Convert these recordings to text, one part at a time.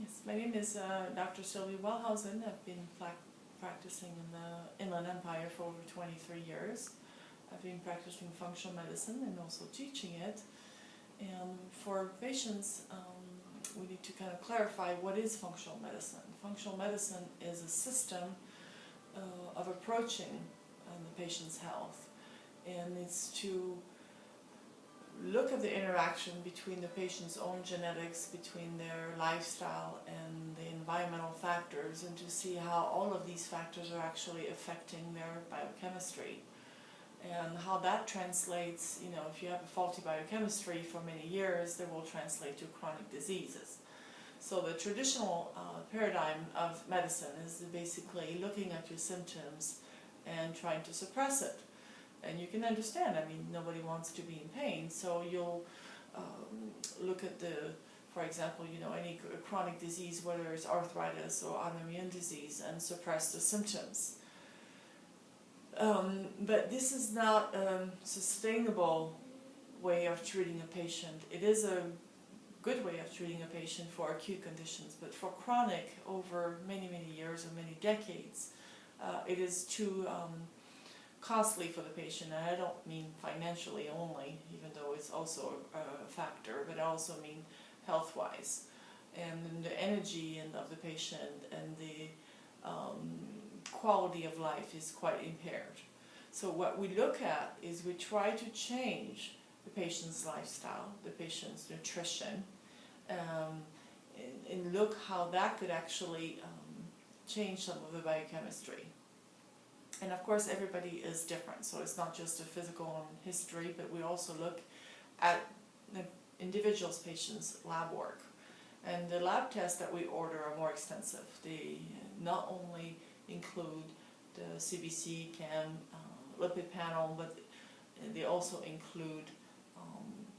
Yes, my name is Dr. Sylvie Wellhausen. I've been practicing in the Inland Empire for over 23 years. I've been practicing functional medicine and also teaching it. And for patients, we need to kind of clarify what is functional medicine. Functional medicine is a system of approaching the patient's health, and it's to look at the interaction between the patient's own genetics, between their lifestyle and the environmental factors, and to see how all of these factors are actually affecting their biochemistry and how that translates. You know, if you have a faulty biochemistry for many years, that will translate to chronic diseases. So the traditional paradigm of medicine is basically looking at your symptoms and trying to suppress it. And you can understand, I mean, nobody wants to be in pain, so you'll look at for example, you know, any chronic disease, whether it's arthritis or autoimmune disease, and suppress the symptoms. But this is not a sustainable way of treating a patient. It is a good way of treating a patient for acute conditions, but for chronic, over many, many years or many decades, it is too costly for the patient. And I don't mean financially only, even though it's also a factor, but I also mean health-wise, and the energy of the patient and the quality of life is quite impaired. So what we look at is we try to change the patient's lifestyle, the patient's nutrition, and look how that could actually change some of the biochemistry. And of course everybody is different, so it's not just a physical history, but we also look at the individual's patient's lab work. And the lab tests that we order are more extensive. They not only include the CBC, CAM, lipid panel, but they also include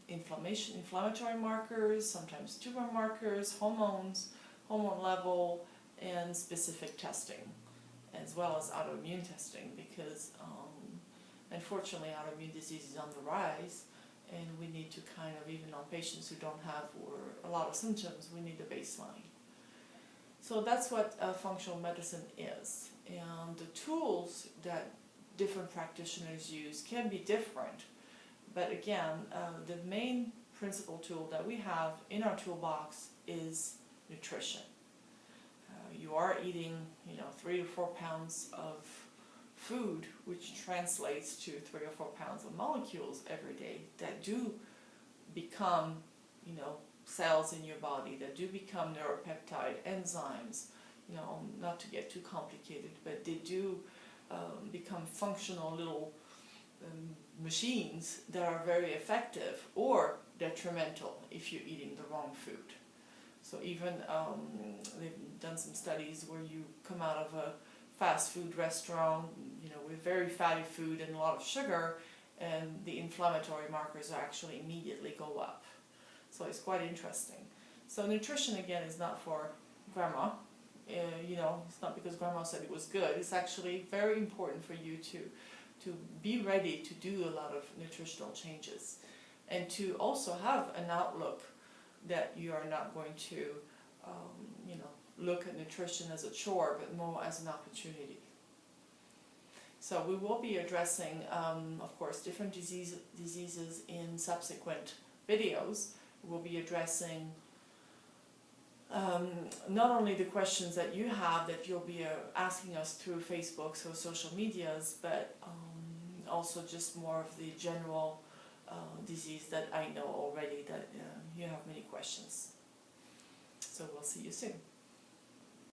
inflammatory markers, sometimes tumor markers, hormones, hormone level, and specific testing, as well as autoimmune testing, because unfortunately autoimmune disease is on the rise, and we need to kind of, even on patients who don't have or a lot of symptoms, we need a baseline. So that's what functional medicine is, and the tools that different practitioners use can be different, but again, the main principal tool that we have in our toolbox is nutrition. You are eating, you know, 3 to 4 pounds of food, which translates to 3 or 4 pounds of molecules every day that do become, you know, cells in your body, that do become neuropeptide enzymes. You know, not to get too complicated, but they do become functional little machines that are very effective or detrimental if you're eating the wrong food. So even they've done some studies where you come out of a fast food restaurant, you know, with very fatty food and a lot of sugar, and the inflammatory markers actually immediately go up. So it's quite interesting. So nutrition, again, is not for grandma. You know, it's not because grandma said it was good. It's actually very important for you to be ready to do a lot of nutritional changes, and to also have an outlook that you are not going to, you know, look at nutrition as a chore, but more as an opportunity. So we will be addressing, of course, different diseases in subsequent videos. We'll be addressing not only the questions that you have that you'll be asking us through Facebook or social medias, but also just more of the general disease that I know already that you have many questions. So we'll see you soon.